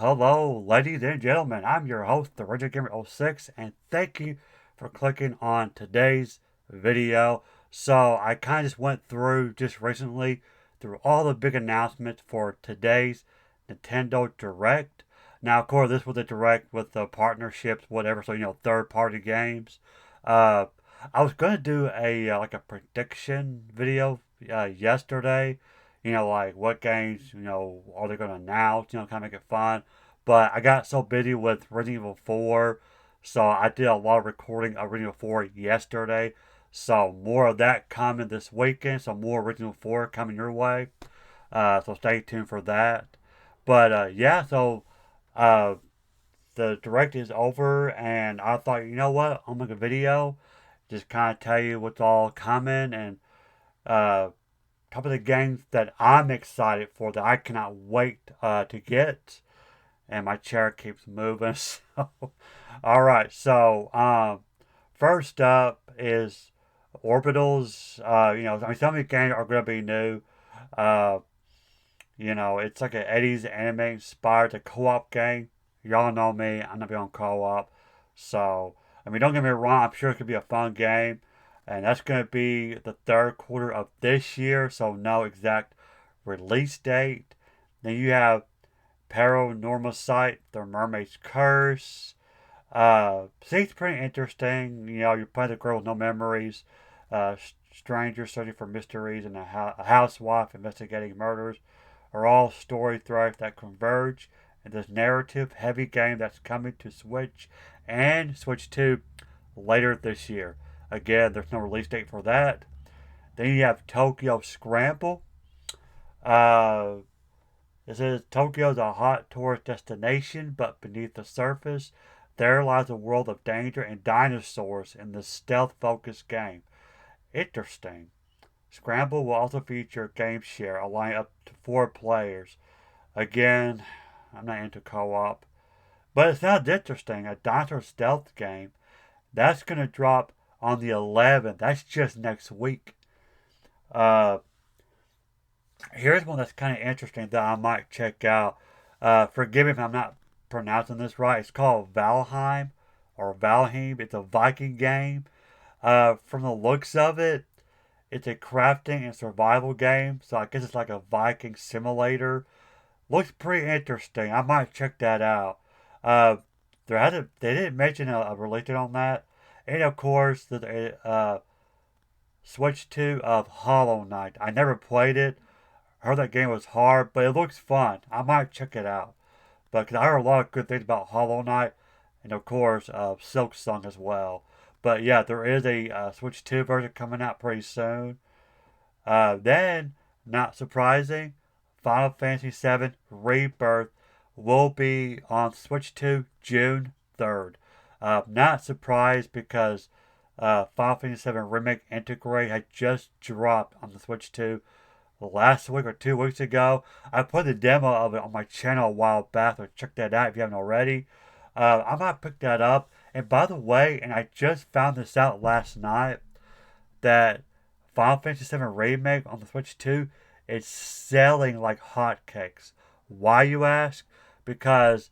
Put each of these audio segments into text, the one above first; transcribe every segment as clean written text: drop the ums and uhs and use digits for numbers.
Hello, ladies and gentlemen. I'm your host, the Rigid Gamer 06, and thank you for clicking on today's video. So, I kind of just went through just recently through all the big announcements for today's Nintendo Direct. Now, of course, this was a direct with the partnerships, whatever, so third-party games. Uh, I was gonna do a like a prediction video yesterday, like what games, are they going to announce, kind of make it fun. But I got so busy with Resident Evil 4, so I did a lot of recording of Resident Evil 4 yesterday. So more of that coming this weekend, so more Resident Evil 4 coming your way. So stay tuned for that. But yeah, so uh, the direct is over, and I thought, you know what, I'll make a video, just kind of tell you what's all coming, and uh, couple of the games that I'm excited for that I cannot wait to get. And my chair keeps moving. So, all right. So, first up is Orbitals. Some of the games are going to be new. Uh, it's like an Eddie's anime inspired a co-op game. Y'all know me. I'm not big on co-op. So, don't get me wrong. I'm sure it could be a fun game. And that's going to be the third quarter of this year. So, no exact release date. Then you have Paranormal Sight, The Mermaid's Curse. Seems pretty interesting. You're playing the girl with no memories. Uh, Stranger searching for mysteries and a housewife investigating murders are all story threads that converge in this narrative heavy game that's coming to Switch and Switch 2 later this year. Again, there's no release date for that. Then you have Tokyo Scramble. Uh, it says Tokyo is a hot tourist destination, but beneath the surface, there lies a world of danger and dinosaurs in this stealth focused game. Interesting. Scramble will also feature game share, allowing up to 4 players. Again, I'm not into co-op. But it sounds interesting. A dinosaur stealth game. That's going to drop on the 11th. That's just next week. Uh, Here's one that's kind of interesting that I might check out. Forgive me if I'm not pronouncing this right. It's called Valheim or Valheim. It's a Viking game. From the looks of it, it's a crafting and survival game. So I guess it's like a Viking simulator. Looks pretty interesting. I might check that out. Uh, they didn't mention a release date on that. And of course, the Switch 2 of Hollow Knight. I never played it. I heard that game was hard, but it looks fun. I might check it out. But cause I heard a lot of good things about Hollow Knight, and of course, Silk Song as well. But yeah, there is a Switch 2 version coming out pretty soon. Then, not surprising, Final Fantasy VII Rebirth will be on Switch 2 June 3rd. Not surprised because Final Fantasy VII Remake Integrate had just dropped on the Switch 2 last week or 2 weeks ago. I put the demo of it on my channel a while back, so check that out if you haven't already. I might pick that up. And by the way, and I just found this out last night, that Final Fantasy VII Remake on the Switch 2 is selling like hotcakes. Why, you ask? Because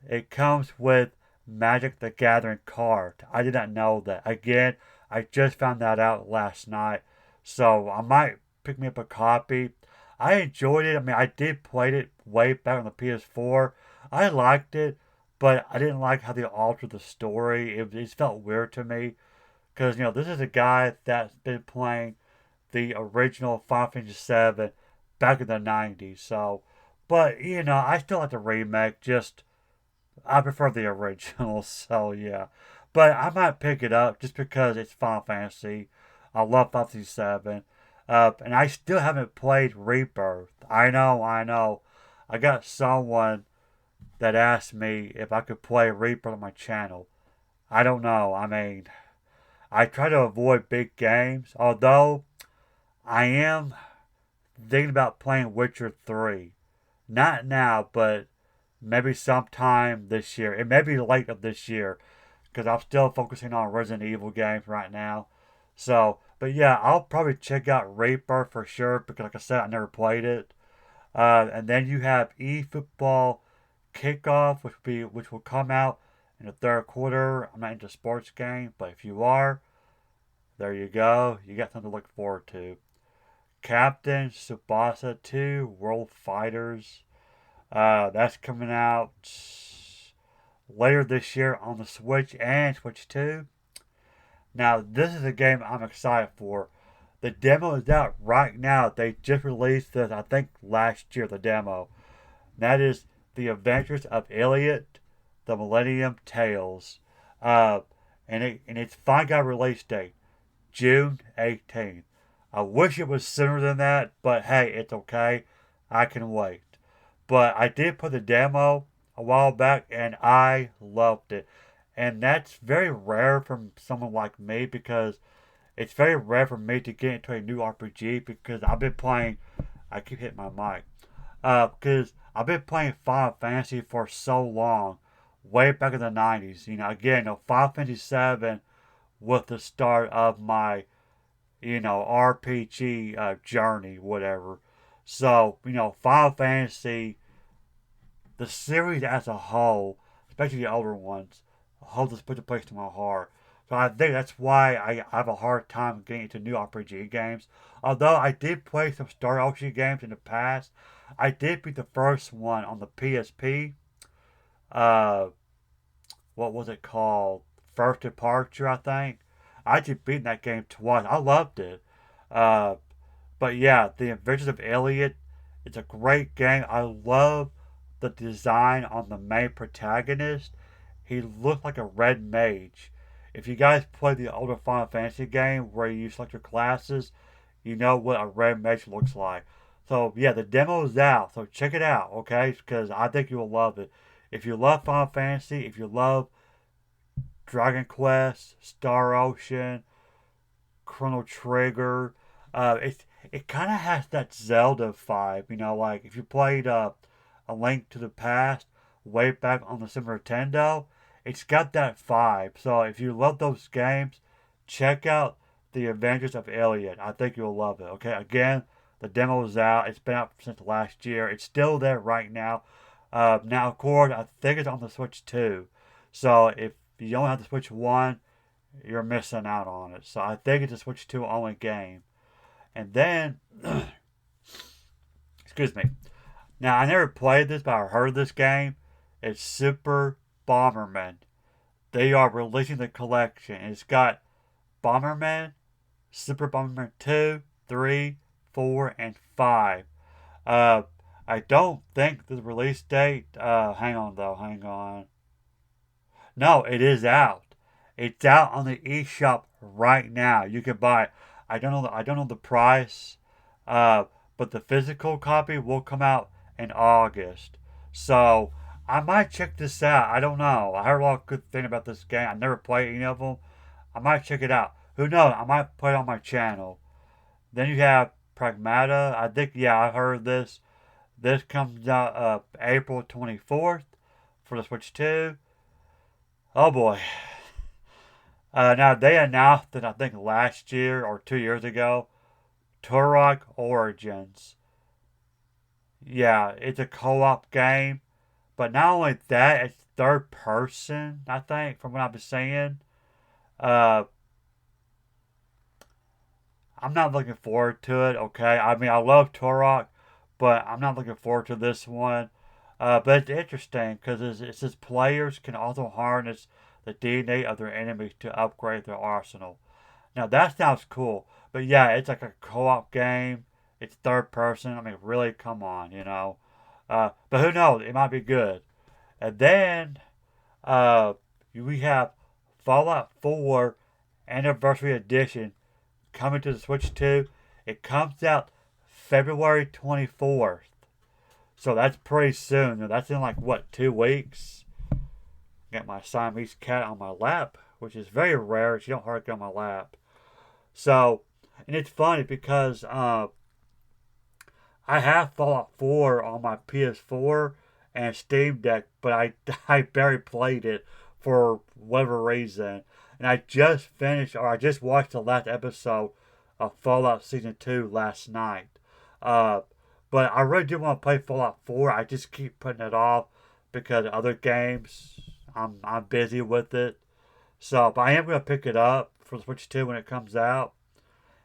it comes with Magic the Gathering card. I did not know that. Again, I just found that out last night. So I might pick me up a copy. I enjoyed it. I did play it way back on the PS4. I liked it, but I didn't like how they altered the story. It felt weird to me because this is a guy that's been playing the original Final Fantasy VII back in the '90s. So, but I still like the remake. Just I prefer the original. So yeah, but I might pick it up just because it's Final Fantasy. I love Final Fantasy VII. And I still haven't played Rebirth. I know, I know. I got someone that asked me if I could play Rebirth on my channel. I don't know. I try to avoid big games, although I am thinking about playing Witcher 3. Not now, but maybe sometime this year. It may be late of this year because I'm still focusing on Resident Evil games right now. So, but yeah, I'll probably check out Rebirth for sure because, like I said, I never played it. And then you have eFootball kickoff, which will come out in the third quarter. I'm not into sports game, but if you are, there you go. You got something to look forward to. Captain Tsubasa 2 World Fighters. That's coming out later this year on the Switch and Switch 2. Now, this is a game I'm excited for. The demo is out right now. They just released this, I think, last year, the demo. That is The Adventures of Elliot, The Millennium Tales. And its finally got a release date, June 18th. I wish it was sooner than that, but hey, it's okay. I can wait. But I did put the demo a while back, and I loved it. And that's very rare from someone like me because it's very rare for me to get into a new RPG because I've been playing. I keep hitting my mic. Because I've been playing Final Fantasy for so long, way back in the 90s. Again, Final Fantasy 7 was the start of my, RPG journey, whatever. So, Final Fantasy, the series as a whole, especially the older ones, holds a special place to my heart. So I think that's why I have a hard time getting into new RPG games. Although I did play some Star Ocean games in the past, I did beat the first one on the PSP. Uh, what was it called? First Departure, I think. I just beat that game twice. I loved it. Uh, but yeah, The Adventures of Elliot. It's a great game. I love the design on the main protagonist. He looked like a red mage. If you guys play the older Final Fantasy game where you select your classes, you know what a red mage looks like. So yeah, the demo is out. So check it out, okay? Because I think you will love it. If you love Final Fantasy, if you love Dragon Quest, Star Ocean, Chrono Trigger, it kind of has that Zelda vibe. Like if you played A Link to the Past way back on the Super Nintendo, it's got that vibe. So if you love those games, check out The Adventures of Elliot. I think you'll love it. Okay, again, the demo is out. It's been out since last year. It's still there right now. Now, of course, I think it's on the Switch 2. So if you only have the Switch 1, you're missing out on it. So I think it's a Switch 2 only game. And then, excuse me. Now, I never played this, but I heard this game. It's Super Bomberman. They are releasing the collection. It's got Bomberman, Super Bomberman 2, 3, 4, and 5. Uh, I don't think the release date. Hang on though. Hang on. No, it is out. It's out on the eShop right now. You can buy it. I don't know the price. Uh, but the physical copy will come out in August. So I might check this out. I don't know. I heard a lot of good things about this game. I never played any of them. I might check it out. Who knows? I might play it on my channel. Then you have Pragmata. I think, yeah, I heard this. This comes out April 24th for the Switch 2. Oh boy. Now, they announced that I think last year or 2 years ago, Turok Origins. Yeah, it's a co-op game. But not only that, it's third person, I think, from what I've been saying. Uh, I'm not looking forward to it, okay? I mean, I love Turok, but I'm not looking forward to this one. But it's interesting because it says players can also harness the DNA of their enemies to upgrade their arsenal. Now, that sounds cool. But yeah, it's like a co op game. It's third person. I mean, really, come on. But who knows? It might be good. And then uh, we have Fallout 4 Anniversary Edition coming to the Switch 2. It comes out February 24th. So that's pretty soon. That's in like, what, 2 weeks? Got my Siamese cat on my lap, which is very rare. She don't hardly get on my lap. So, and it's funny because I have Fallout 4 on my PS4 and Steam Deck, but I barely played it for whatever reason. And I just finished, or I just watched the last episode of Fallout Season 2 last night. Uh, but I really do want to play Fallout 4. I just keep putting it off because other games I'm busy with it. So, but I am gonna pick it up for Switch 2 when it comes out.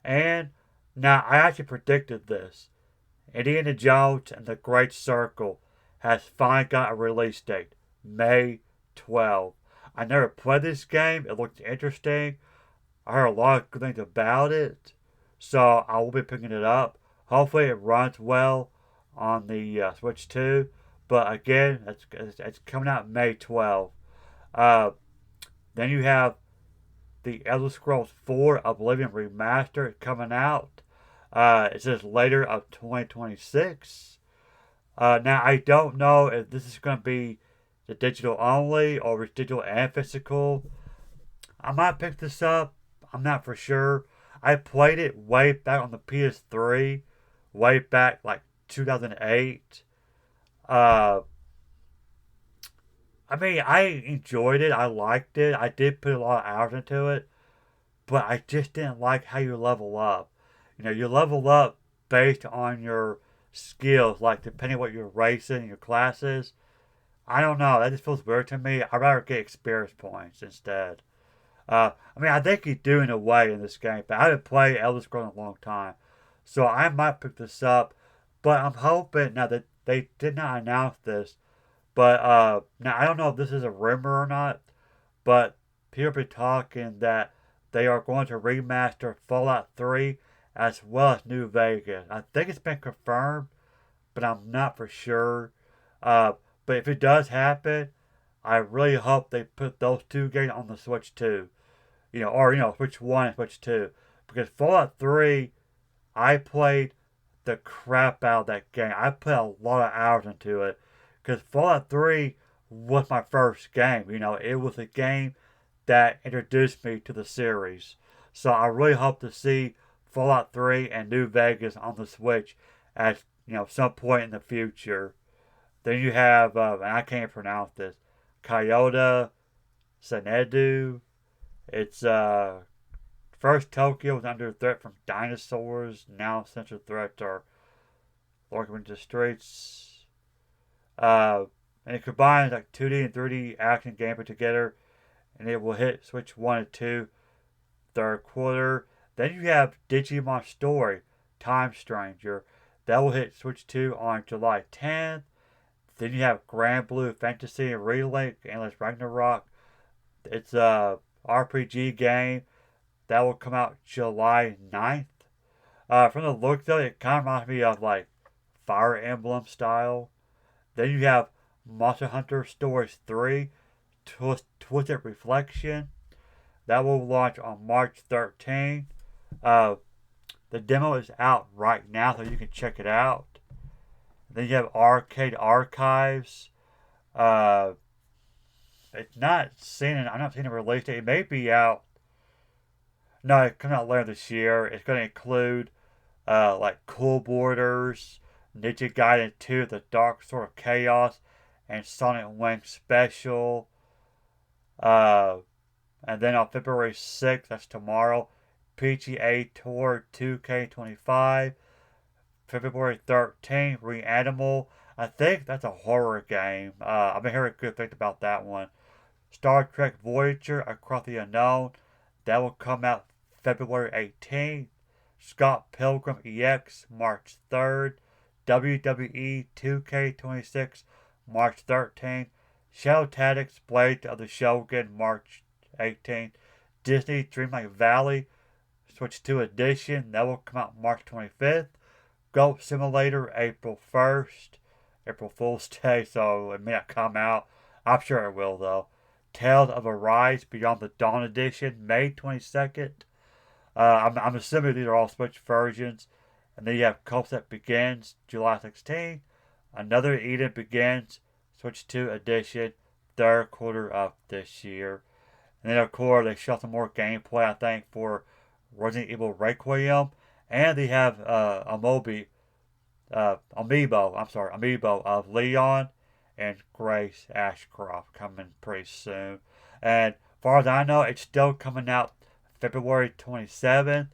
And now I actually predicted this. Indiana Jones and the Great Circle has finally got a release date, May 12th. I never played this game. It looked interesting. I heard a lot of good things about it. So I will be picking it up. Hopefully it runs well on the Switch 2. But again, it's coming out May 12th. Uh, then you have the Elder Scrolls 4 Oblivion Remastered coming out. It says later of 2026. Now, I don't know if this is going to be the digital only or it's digital and physical. I might pick this up. I'm not for sure. I played it way back on the PS3, way back like 2008. Uh, I mean, I enjoyed it. I liked it. I did put a lot of hours into it, but I just didn't like how you level up. You know, you level up based on your skills, like depending what you're racing, your classes. I don't know. That just feels weird to me. I'd rather get experience points instead. I mean, I think you do in a way in this game, but I haven't played Elder Scrolls in a long time, so I might pick this up. But I'm hoping now that they did not announce this, but now I don't know if this is a rumor or not, but people be talking that they are going to remaster Fallout 3 as well as New Vegas. I think it's been confirmed, but I'm not for sure. Uh, but if it does happen, I really hope they put those two games on the Switch 2. Switch 1 and Switch 2. Because Fallout 3, I played the crap out of that game. I put a lot of hours into it. Because Fallout 3 was my first game. It was a game that introduced me to the series. So I really hope to see Fallout 3 and New Vegas on the Switch at some point in the future. Then you have, and I can't pronounce this, Kyoto Xanadu. It's first Tokyo was under threat from dinosaurs. Now central threats are lurking into the streets. And it combines like 2D and 3D action gameplay together, and it will hit Switch 1 and 2 third quarter. Then you have Digimon Story Time Stranger. That will hit Switch 2 on July 10th. Then you have Grand Blue Fantasy Relink Endless Ragnarok. It's a RPG game that will come out July 9th. From the look though, it kind of reminds me of like Fire Emblem style. Then you have Monster Hunter Stories 3 Twisted Reflection. That will launch on March 13th. The demo is out right now, so you can check it out. Then you have Arcade Archives. It's not seen. I'm not seeing a release date. It may be out. No, it comes out later this year. It's going to include like Cool Borders, Ninja Gaiden 2, The Dark Sword of Chaos, and Sonic Wing Special. And then on February 6th, that's tomorrow, PGA Tour 2K25. February 13th, Reanimal. I think that's a horror game. I've been hearing good things about that one. Star Trek Voyager Across the Unknown. That will come out February 18th. Scott Pilgrim EX, March 3rd. WWE 2K26, March 13th. Shadow Tactics Blade of the Shogun, March 18th. Disney Dreamlight Valley, Switch 2 Edition. That will come out March 25th. Goat Simulator, April 1st. April Fool's Day, so it may not come out. I'm sure it will, though. Tales of Arise Beyond the Dawn Edition, May 22nd. I'm assuming these are all Switch versions. And then you have Concept Begins, July 16th. Another Eden Begins, Switch 2 Edition, third quarter of this year. And then, of course, they showed some more gameplay, I think, for Resident Evil Requiem. And they have amiibo of Leon and Grace Ashcroft coming pretty soon. And as far as I know, it's still coming out February 27th.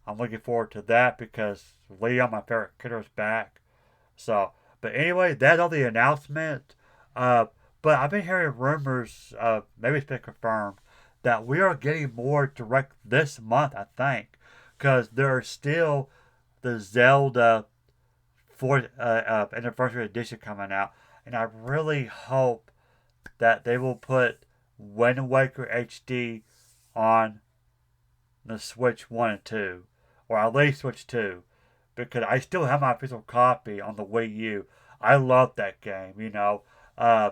I'm looking forward to that because Leon, my favorite character, is back. So, but anyway, that's all the announcement. But I've been hearing rumors, maybe it's been confirmed, that we are getting more direct this month, I think. Because there are still the Zelda 4th anniversary edition coming out. And I really hope that they will put Wind Waker HD on the Switch 1 and 2. Or at least Switch 2. Because I still have my physical copy on the Wii U. I love that game.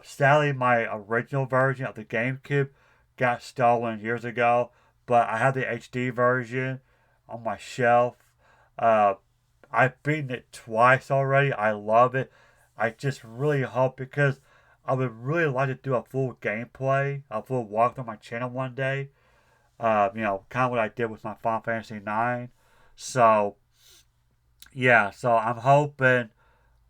Sadly, my original version of the GameCube got stolen years ago, but I have the HD version on my shelf. Uh, I've beaten it twice already. I love it. I just really hope because I would really like to do a full gameplay, a full walkthrough on my channel one day. Kind of what I did with my Final Fantasy 9. So yeah, so I'm hoping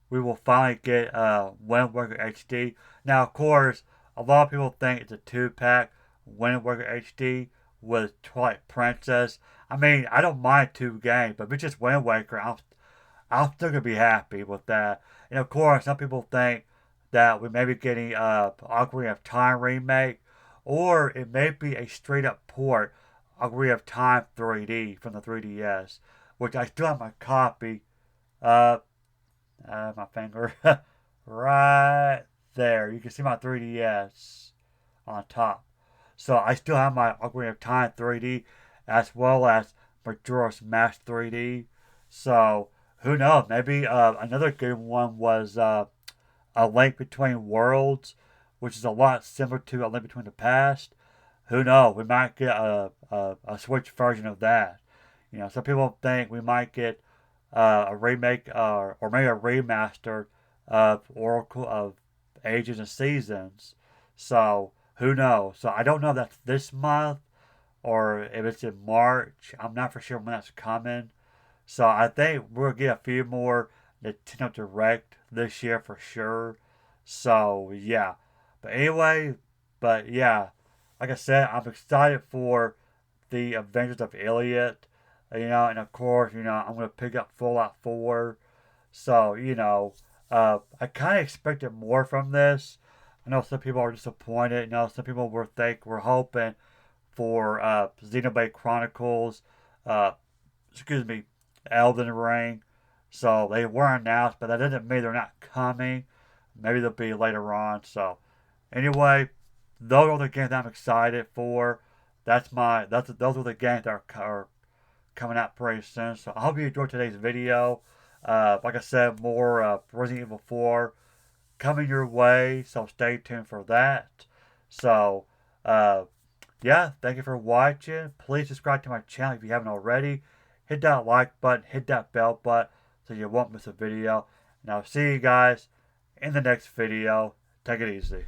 we will finally get Wind Waker HD. Now, of course, a lot of people think it's a two-pack Wind Waker HD with Twilight Princess. I mean, I don't mind two games, but if it's just Wind Waker, I'm still gonna be happy with that. And of course, some people think that we may be getting Ocarina of Time remake, or it may be a straight-up port Ocarina of Time 3D from the 3DS, which I still have my copy. Uh, my finger right there. You can see my 3DS on top. So I still have my Ocarina of Time 3D as well as Majora's Mask 3D. So who knows? Maybe another good one was A Link Between Worlds, which is a lot similar to A Link Between the Past. Who knows? We might get a Switch version of that. Some people think we might get a remake or maybe a remaster of Oracle of Ages and Seasons. So who knows? So I don't know if that's this month or if it's in March. I'm not for sure when that's coming. So I think we'll get a few more Nintendo Direct this year for sure. So yeah. But anyway, like I said, I'm excited for the Adventures of Elliot. And of course, I'm gonna pick up Fallout 4. So, I kind of expected more from this. I know some people are disappointed. Some people were hoping for Xenoblade Chronicles, uh, excuse me, Elden Ring. So they were announced, but that doesn't mean they're not coming. Maybe they'll be later on. So anyway, those are the games that I'm excited for. Those are the games that are coming out pretty soon. So I hope you enjoyed today's video. Like I said, more Resident Evil 4 coming your way. So stay tuned for that. So thank you for watching. Please subscribe to my channel if you haven't already. Hit that like button, hit that bell button so you won't miss a video. And I'll see you guys in the next video. Take it easy.